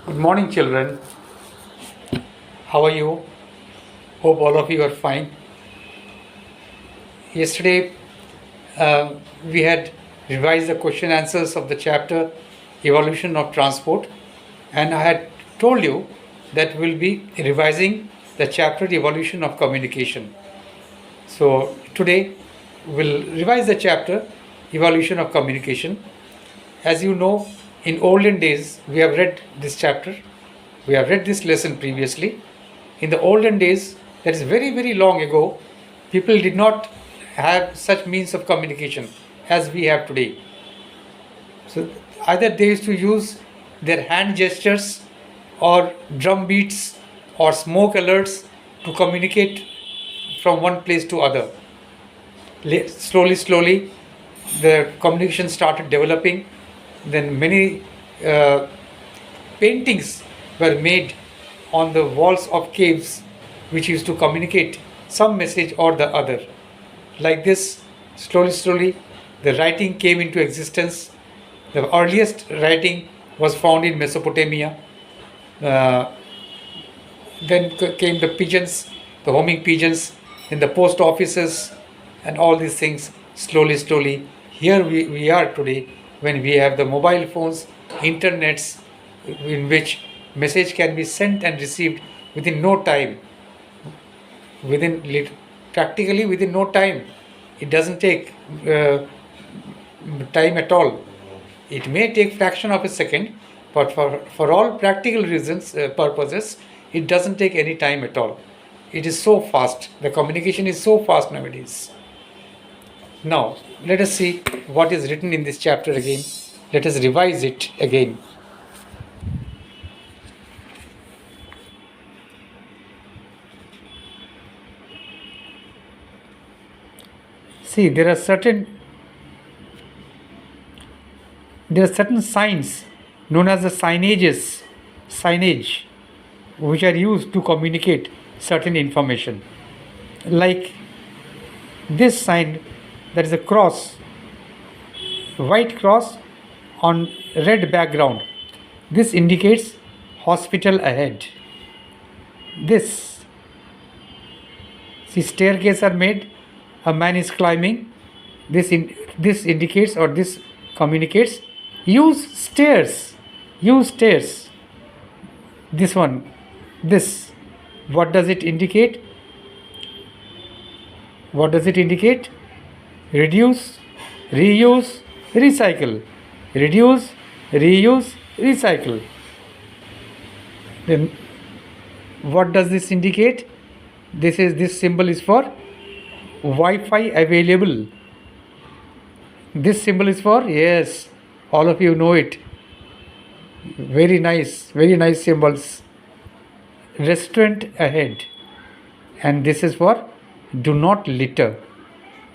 Good morning, children. How are you? Hope all of you are fine. Yesterday, we had revised the question answers of the chapter Evolution of Transport, and I had told you that we'll be revising the chapter Evolution of Communication. So, today we'll revise the chapter Evolution of Communication. As you know, in olden days, we have read this chapter, we have read this lesson previously. In the olden days, that is very, very long ago, people did not have such means of communication as we have today. So, either they used to use their hand gestures or drum beats or smoke alerts to communicate from one place to other. Slowly, the communication started developing. Then many paintings were made on the walls of caves which used to communicate some message or the other. Like this, slowly, the writing came into existence. The earliest writing was found in Mesopotamia. Uh, then came the pigeons, the homing pigeons, in the post offices, and all these things slowly. Here we are today when we have the mobile phones, internets, in which message can be sent and received within no time, practically within no time. It doesn't take time at all. It may take fraction of a second, but for all practical reasons, purposes, it doesn't take any time at all. It is so fast. The communication is so fast nowadays. Now, let us see what is written in this chapter again. Let us revise it again. See, there are certain signs known as the signage, which are used to communicate certain information. Like this sign, there is a cross, white cross on red background. This indicates hospital ahead. This, see, staircase are made, a man is climbing. This indicates, or this communicates, use stairs. This one, this, what does it indicate? Reduce, reuse, recycle. Reduce, reuse, recycle. Then what does this indicate? This symbol is for Wi-Fi available. This symbol is for, yes, all of you know it. Very nice symbols. Restaurant ahead. And this is for do not litter.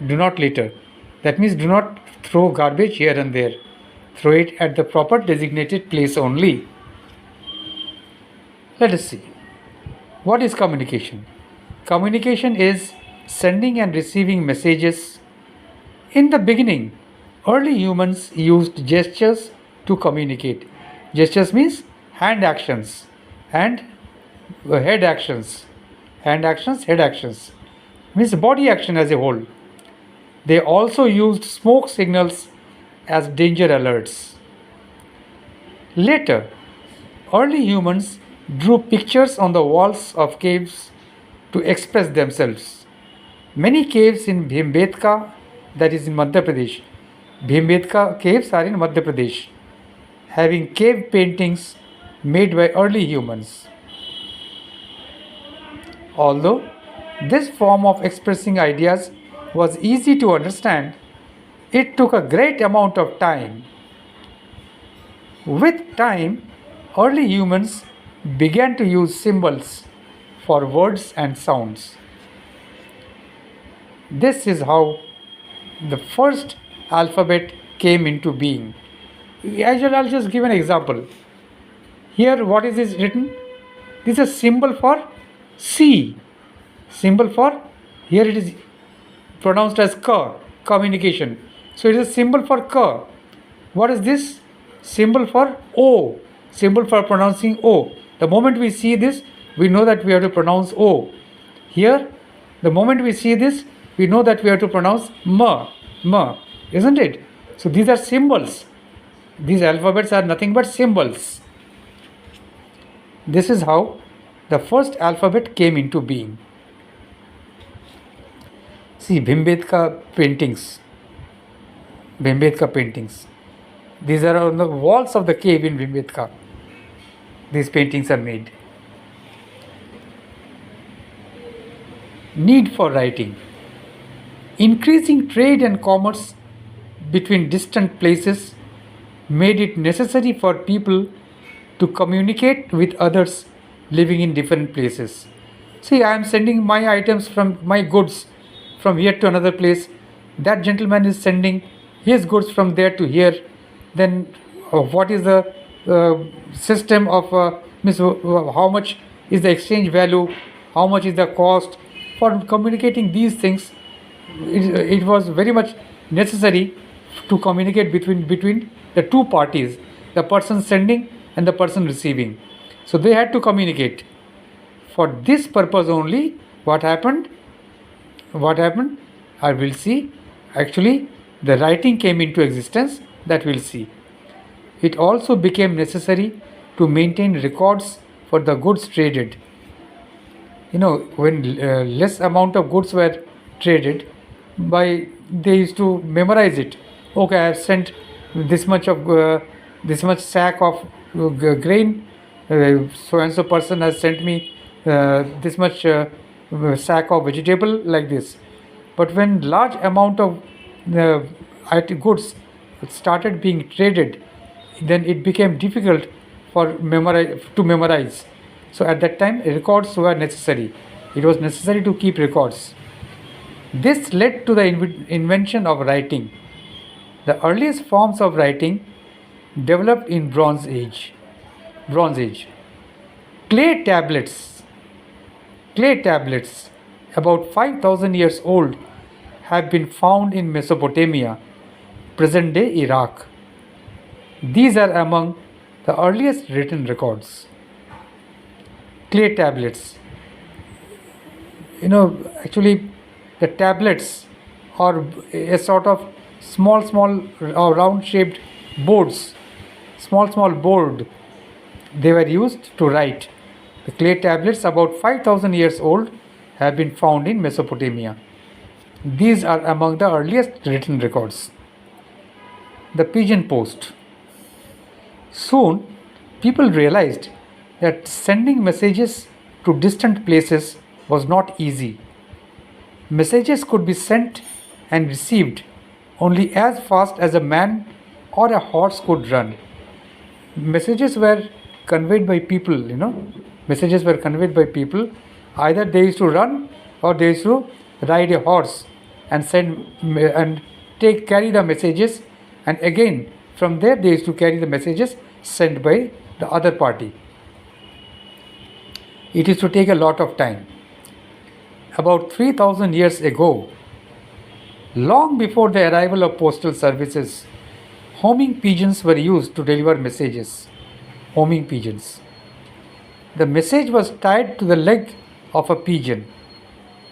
That means do not throw garbage here and there. Throw it at the proper designated place only. Let us see. What is communication? Communication is sending and receiving messages. In the beginning, early humans used gestures to communicate. Gestures means hand actions and head actions. Hand actions, head actions. Means body action as a whole. They also used smoke signals as danger alerts. Later, early humans drew pictures on the walls of caves to express themselves. Many caves in Bhimbetka, that is in Madhya Pradesh. Bhimbetka caves are in Madhya Pradesh, having cave paintings made by early humans. Although this form of expressing ideas was easy to understand, it took a great amount of time. With time, early humans began to use symbols for words and sounds. This is how the first alphabet came into being. I'll just give an example. Here, what is this written? This is a symbol for C. Symbol for, here it is pronounced as K, communication. So it is a symbol for K. What is this? Symbol for O. symbol for pronouncing O. The moment we see this, we know that we have to pronounce O. Here, the moment we see this, we know that we have to pronounce M, isn't it? So these are symbols. These alphabets are nothing but symbols. This is how the first alphabet came into being. See, Bhimbedka paintings. These are on the walls of the cave in Bhimbedka. These paintings are made. Need for writing. Increasing trade and commerce between distant places made it necessary for people to communicate with others living in different places. See, I am sending my items from my goods from here to another place. That gentleman is sending his goods from there to here. Then what is the system of how much is the exchange value, how much is the cost? For communicating these things, it was very much necessary to communicate between the two parties, the person sending and the person receiving. So they had to communicate. For this purpose only, what happened? I will see. Actually, the writing came into existence, that we'll see. It also became necessary to maintain records for the goods traded. When less amount of goods were traded, they used to memorize it. Okay, I have sent this much sack of grain. So and so person has sent me this much sack of vegetable, like this. But when large amount of goods started being traded, then it became difficult to memorize. So at that time, records were necessary. It was necessary to keep records. This led to the invention of writing. The earliest forms of writing developed in Bronze Age. Clay tablets, about 5,000 years old, have been found in Mesopotamia, present-day Iraq. These are among the earliest written records. Clay tablets. Actually, the tablets are a sort of small round-shaped boards, small board. They were used to write. The clay tablets, about 5,000 years old, have been found in Mesopotamia. These are among the earliest written records. The pigeon post. Soon, people realized that sending messages to distant places was not easy. Messages could be sent and received only as fast as a man or a horse could run. Messages were conveyed by people, Messages were conveyed by people. Either they used to run or they used to ride a horse and carry the messages, and again from there they used to carry the messages sent by the other party. It used to take a lot of time. About 3,000 years ago, long before the arrival of postal services, homing pigeons were used to deliver messages. Homing pigeons. The message was tied to the leg of a pigeon,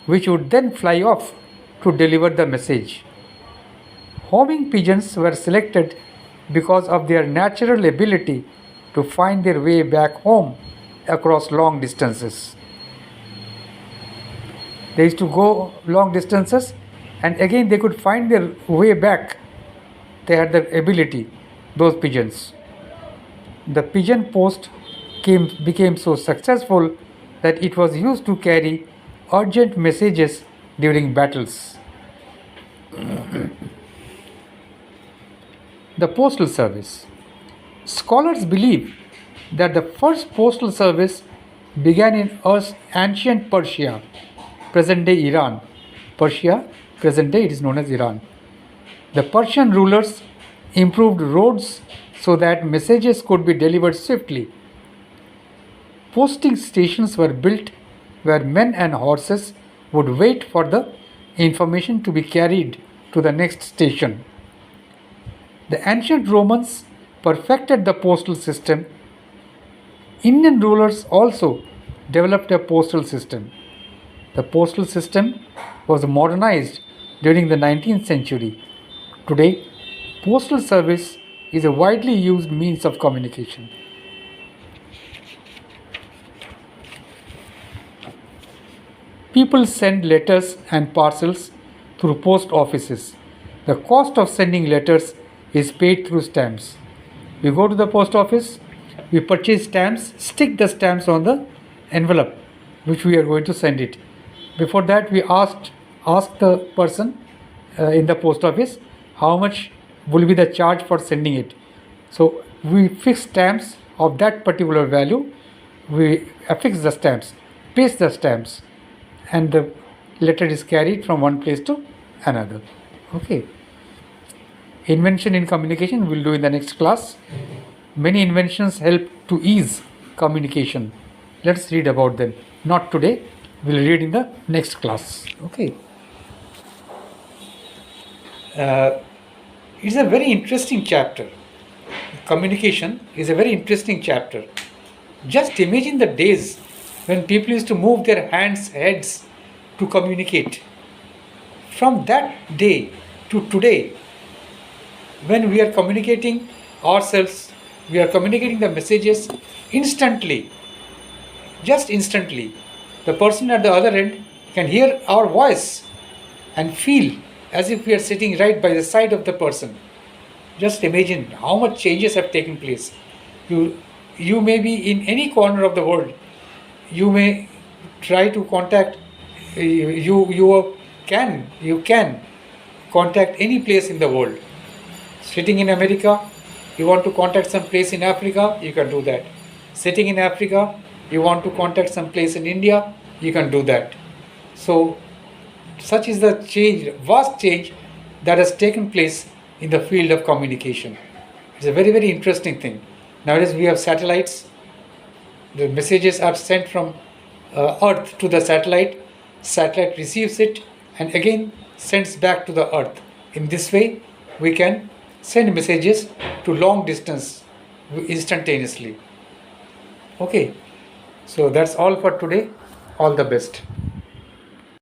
which would then fly off to deliver the message. Homing pigeons were selected because of their natural ability to find their way back home across long distances. They used to go long distances and again they could find their way back. They had the ability, those pigeons. The pigeon post became so successful that it was used to carry urgent messages during battles. The postal service. Scholars believe that the first postal service began in ancient Persia, present-day Iran. Persia, present-day it is known as Iran. The Persian rulers improved roads so that messages could be delivered swiftly. Posting stations were built where men and horses would wait for the information to be carried to the next station. The ancient Romans perfected the postal system Indian rulers also developed a postal system. The postal system was modernized during the 19th century. Today, postal service is a widely used means of communication. People send letters and parcels through post offices. The cost of sending letters is paid through stamps. We go to the post office, we purchase stamps, stick the stamps on the envelope which we are going to send it. Before that, we ask the person in the post office how much will be the charge for sending it. So we fix stamps of that particular value. We affix the stamps, paste the stamps, and the letter is carried from one place to another. Okay. Invention in communication we'll do in the next class. Many inventions help to ease communication. Let's read about them. Not today. We'll read in the next class. Okay. It's a very interesting chapter. Communication is a very interesting chapter. Just imagine the days when people used to move their heads to communicate. From that day to today, when we are communicating ourselves, we are communicating the messages instantly, just instantly. The person at the other end can hear our voice and feel as if we are sitting right by the side of the person. Just imagine how much changes have taken place. You may be in any corner of the world. You may try to contact. You can contact any place in the world. Sitting in America, you want to contact some place in Africa, you can do that. Sitting in Africa, you want to contact some place in India, you can do that. So, such is the change, vast change that has taken place in the field of communication. It's a very, very interesting thing. Nowadays we have satellites. The messages are sent from Earth to the satellite. Satellite receives it and again sends back to the Earth. In this way, we can send messages to long distance instantaneously. Okay, so that's all for today. All the best.